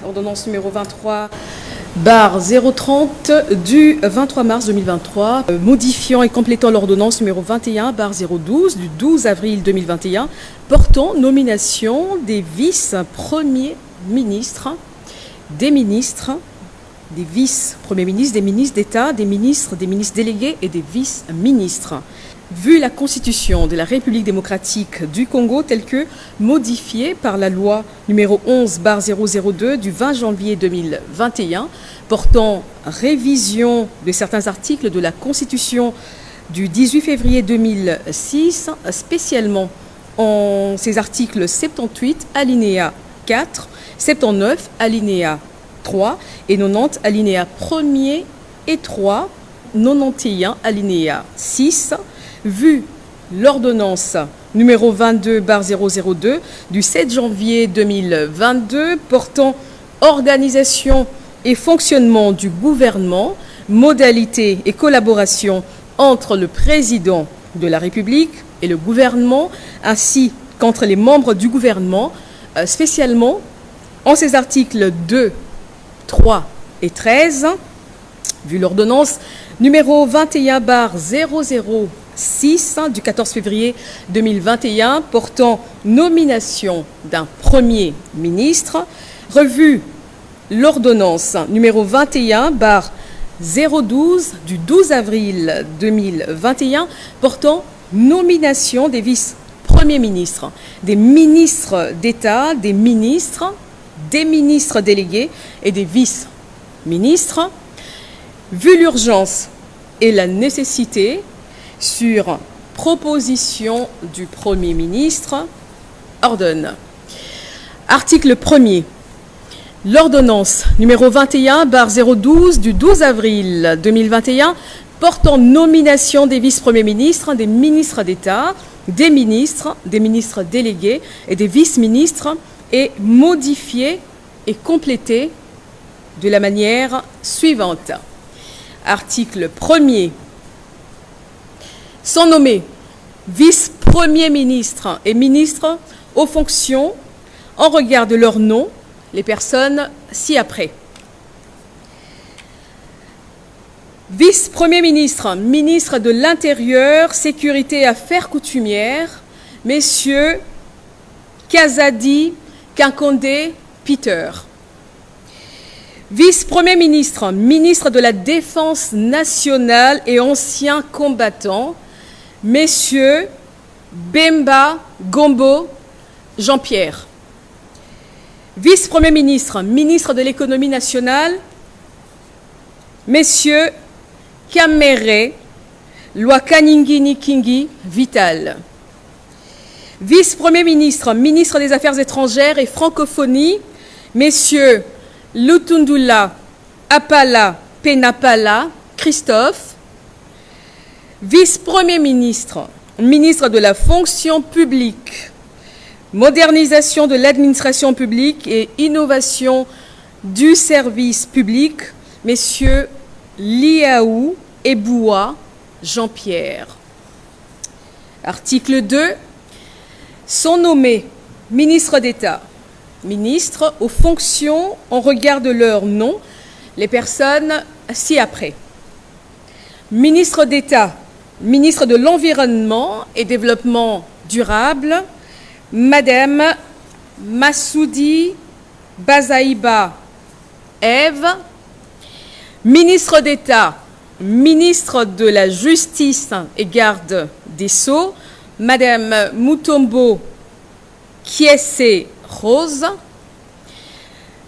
ordonnance numéro 23 030 du 23 mars 2023, modifiant et complétant l'ordonnance numéro 21 012 du 12 avril 2021, portant nomination des vice-premiers ministres, des ministres, des vice-premiers ministres, des ministres d'État, des ministres délégués et des vice-ministres. Vu la Constitution de la République démocratique du Congo telle que modifiée par la loi numéro 11/002 du 20 janvier 2021 portant révision de certains articles de la Constitution du 18 février 2006, spécialement en ces articles 78 alinéa 4, 79 alinéa 3 et 90 alinéa 1er et 3, 91 alinéa 6, vu l'ordonnance numéro 22/002 du 7 janvier 2022 portant organisation et fonctionnement du gouvernement, modalités et collaboration entre le président de la République et le gouvernement, ainsi qu'entre les membres du gouvernement, spécialement en ces articles 2, 3 et 13, vu l'ordonnance numéro 21/006 du 14 février 2021 portant nomination d'un Premier ministre, revu l'ordonnance numéro 21/012 du 12 avril 2021 portant nomination des vice-premiers ministres, des ministres d'État, des ministres délégués et des vice-ministres, vu l'urgence et la nécessité, sur proposition du Premier ministre, ordonne. Article 1er. L'ordonnance numéro 21/012 du 12 avril 2021 portant nomination des vice-premiers ministres, des ministres d'État, des ministres délégués et des vice-ministres est modifiée et complétée de la manière suivante. Article 1er. Sont nommés vice-premiers ministres et ministres aux fonctions en regard de leur nom, les personnes ci-après. Vice-premier ministre, ministre de l'Intérieur, Sécurité et Affaires coutumières, messieurs Kazadi Kinkonde Peter. Vice-premier ministre, ministre de la Défense nationale et anciens combattants, messieurs Bemba Gombo Jean-Pierre. Vice-premier ministre, ministre de l'économie nationale, messieurs Kamere Lwakaningini Kingi Vital. Vice-premier ministre, ministre des Affaires étrangères et francophonie, messieurs Lutundula Apala Penapala Christophe. Vice-premier ministre, ministre de la fonction publique, modernisation de l'administration publique et innovation du service public, messieurs Liaou Eboua Jean-Pierre. Article 2. Sont nommés ministres d'État, ministres aux fonctions en regard de leur nom, les personnes ci-après. Ministre d'État, ministre de l'Environnement et Développement durable, Madame Massoudi Bazaïba Ève. Ministre d'État, ministre de la Justice et Garde des Sceaux, Madame Mutombo Kiese Rose.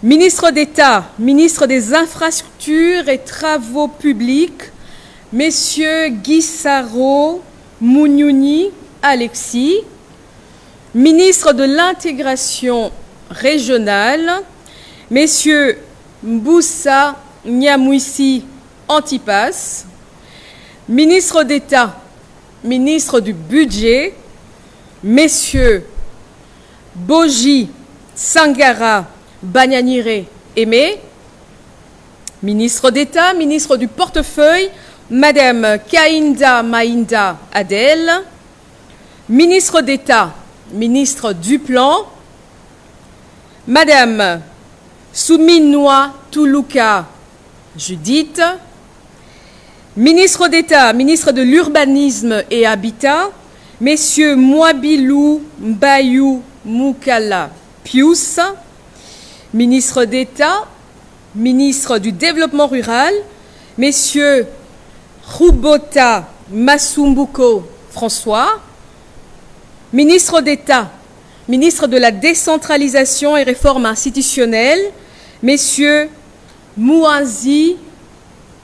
Ministre d'État, ministre des Infrastructures et Travaux publics, Messieurs Guissaro Mouniouni Alexis. Ministre de l'Intégration régionale, Messieurs Mboussa Nyamwisi Antipas. Ministre d'État, ministre du Budget, Messieurs Boji Sangara Banyanire Aimé. Ministre d'État, ministre du Portefeuille, Madame Kainda Mainda Adel. Ministre d'État, ministre du Plan, Madame Souminois Toulouka Judith. Ministre d'État, ministre de l'Urbanisme et Habitat, Messieurs Mwabilou Mbayou Moukala Pius. Ministre d'État, ministre du Développement rural, Messieurs Roubota Masumbuko François. Ministre d'État, ministre de la Décentralisation et Réforme institutionnelle, Messieurs Mouazi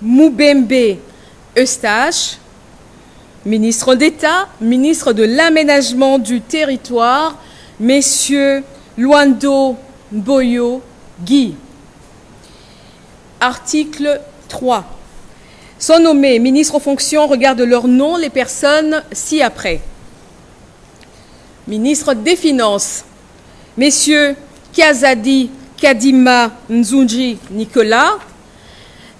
Moubembe Eustache. Ministre d'État, ministre de l'Aménagement du Territoire, Messieurs Luando Boyo Guy. Article 3. Sont nommés ministres aux fonctions au regard de leur nom les personnes ci-après. Ministre des Finances, Messieurs Kazadi Kadima Nzunji Nicolas.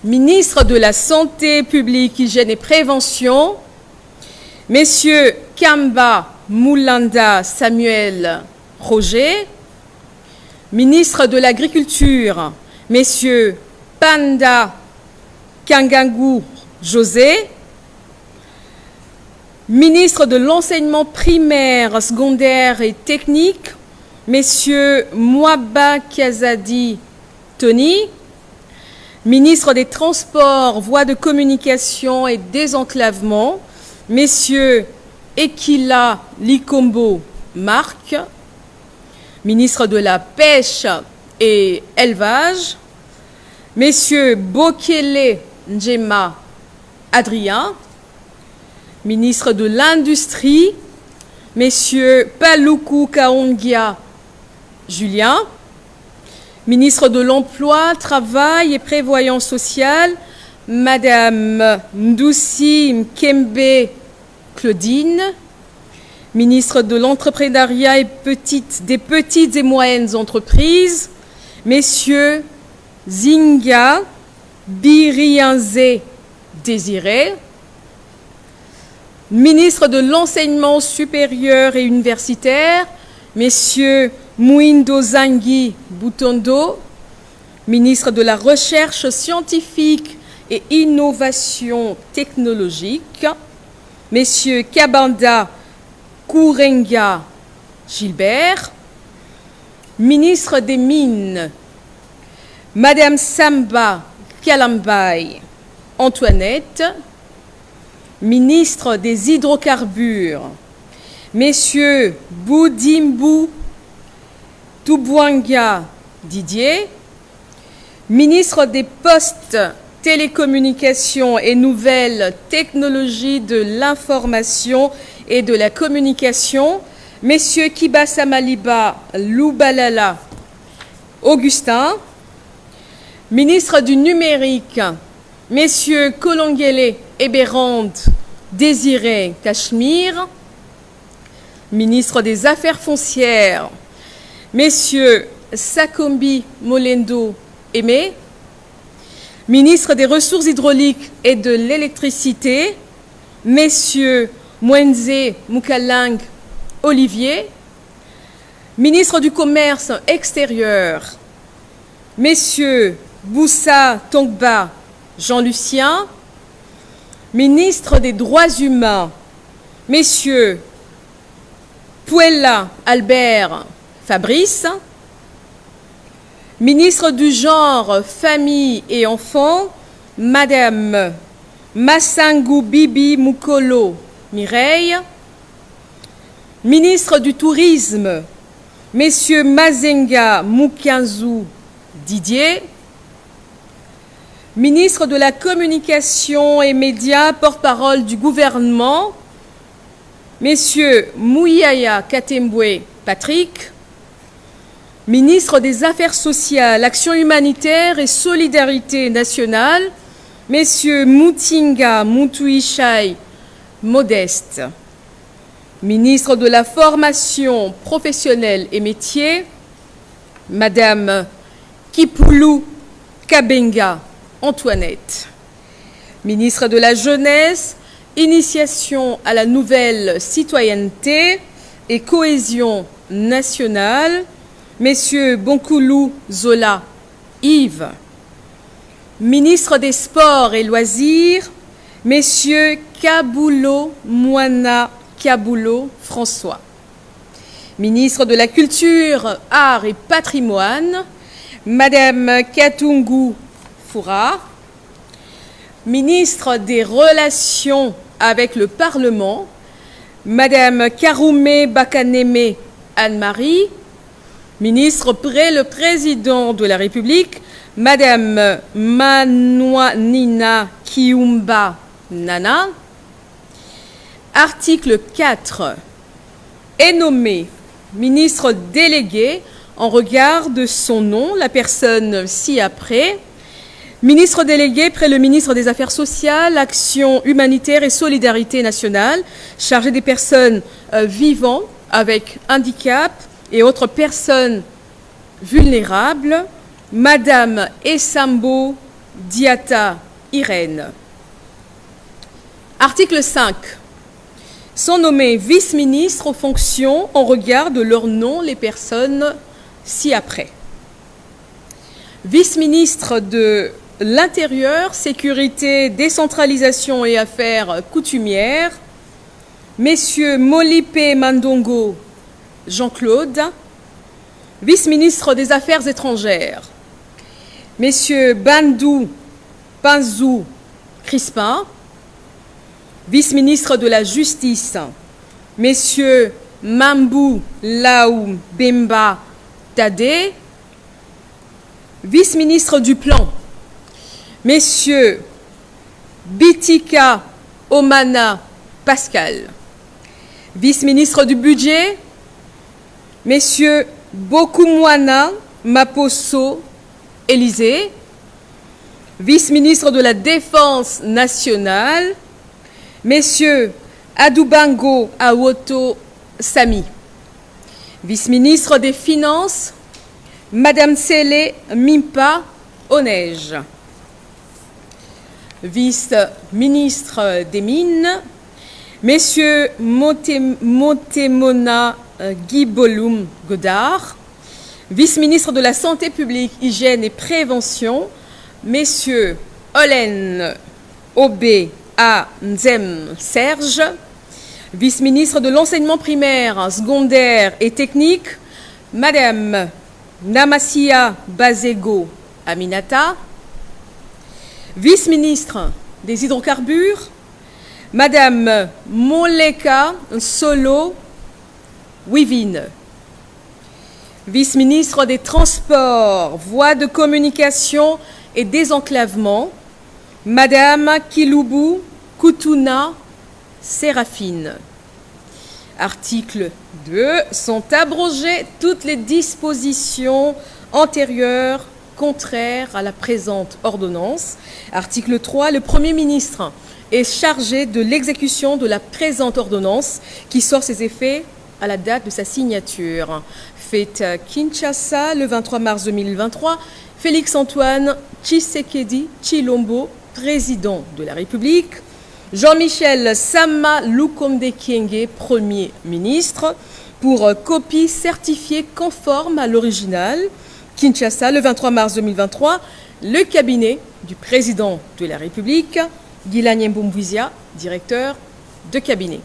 Ministre de la Santé publique, Hygiène et Prévention, Messieurs Kamba Moulanda Samuel Roger. Ministre de l'Agriculture, Messieurs Panda Kangangou José. Ministre de l'Enseignement primaire, secondaire et technique, Messieurs Mouaba Kazadi Tony. Ministre des Transports, Voies de communication et désenclavement, Messieurs Ekila Likombo Marc. Ministre de la Pêche et Élevage, Messieurs Bokele Njema Adrien. Ministre de l'Industrie, Messieurs Paluku Kaongia Julien. Ministre de l'Emploi, Travail et Prévoyance sociale, Madame Ndoussi Mkembe Claudine. Ministre de l'Entrepreneuriat et des petites et moyennes entreprises, Messieurs Zinga Birianze Désiré. Ministre de l'Enseignement supérieur et universitaire, Messieurs Mouindo Zangi Boutondo. Ministre de la Recherche scientifique et innovation technologique, Messieurs Kabanda Kourenga Gilbert. Ministre des Mines, Madame Samba Kalambay Antoinette. Ministre des Hydrocarbures, Messieurs Boudimbu Toubouanga Didier. Ministre des Postes, Télécommunications et Nouvelles Technologies de l'Information et de la Communication, Messieurs Kibasa Maliba Loubalala Augustin. Ministre du Numérique, Messieurs Kolongele Eberand Désiré Cachemire. Ministre des Affaires foncières, Messieurs Sakombi Molendo Aimé. Ministre des Ressources hydrauliques et de l'électricité, Messieurs Mwenze Moukalang Olivier. Ministre du Commerce extérieur, Messieurs Boussa Tongba Jean-Lucien. Ministre des Droits humains, Messieurs Puella Albert Fabrice. Ministre du Genre, Famille et Enfants, Madame Massangou Bibi Moukolo Mireille. Ministre du Tourisme, Messieurs Mazenga Moukianzou Didier. Ministre de la Communication et Médias, porte-parole du gouvernement, Messieurs Mouyaya Katembwe Patrick. Ministre des Affaires sociales, Action humanitaire et solidarité nationale, Messieurs Moutinga Moutouichai Modeste. Ministre de la Formation professionnelle et métiers, Madame Kipoulou Kabenga Antoinette. Ministre de la Jeunesse, Initiation à la nouvelle citoyenneté et cohésion nationale, Messieurs Bonkoulou Zola Yves. Ministre des Sports et Loisirs, Messieurs Kaboulo Moana Kaboulo François. Ministre de la Culture, Arts et Patrimoine, Madame Katungu Foura. Ministre des Relations avec le Parlement, Madame Karoumé Bakaneme Anne-Marie. Ministre près le Président de la République, Madame Manouanina Kiumba Nana. Article 4. Est nommé ministre délégué en regard de son nom, la personne ci-après. Ministre délégué près le ministre des Affaires sociales, Action humanitaire et solidarité nationale, chargé des personnes vivant avec handicap et autres personnes vulnérables, Madame Essambo Diata Irène. Article 5. Sont nommés vice-ministres aux fonctions en regard de leur nom les personnes ci-après. Vice-ministre de l'Intérieur, Sécurité, Décentralisation et Affaires coutumières, Messieurs Molipe Mandongo Jean-Claude. Vice-ministre des Affaires étrangères, Messieurs Bandou Panzou Crispin. Vice-ministre de la Justice, Messieurs Mambou Laou Bemba Tadé. Vice-ministre du Plan, Messieurs Bitika Omana Pascal. Vice-ministre du Budget, Messieurs Bokumwana Maposo Élysée. Vice-ministre de la Défense nationale, Messieurs Adoubango Awoto Sami. Vice-ministre des Finances, Madame Sele Mimpa Onej. Vice-ministre des Mines, Messieurs Montemona Guibolum Godard. Vice-ministre de la Santé publique, Hygiène et Prévention, Messieurs Olen Obé A. Nzem Serge. Vice-ministre de l'Enseignement primaire, secondaire et technique, Madame Namassia Bazego Aminata. Vice-ministre des Hydrocarbures, Madame Moleka Solo Wivine. Vice-ministre des Transports, Voies de communication et désenclavement, Madame Kilubu Kutuna Séraphine. Article 2. Sont abrogées toutes les dispositions antérieures contraires à la présente ordonnance. Article 3. Le Premier ministre est chargé de l'exécution de la présente ordonnance qui sort ses effets à la date de sa signature. Faite à Kinshasa le 23 mars 2023, Félix-Antoine Tshisekedi Tshilombo, président de la République, Jean-Michel Sama Lukonde Kyenge, Premier ministre, pour copie certifiée conforme à l'original. Kinshasa, le 23 mars 2023, le cabinet du président de la République, Guilain Mboumbouizia, directeur de cabinet.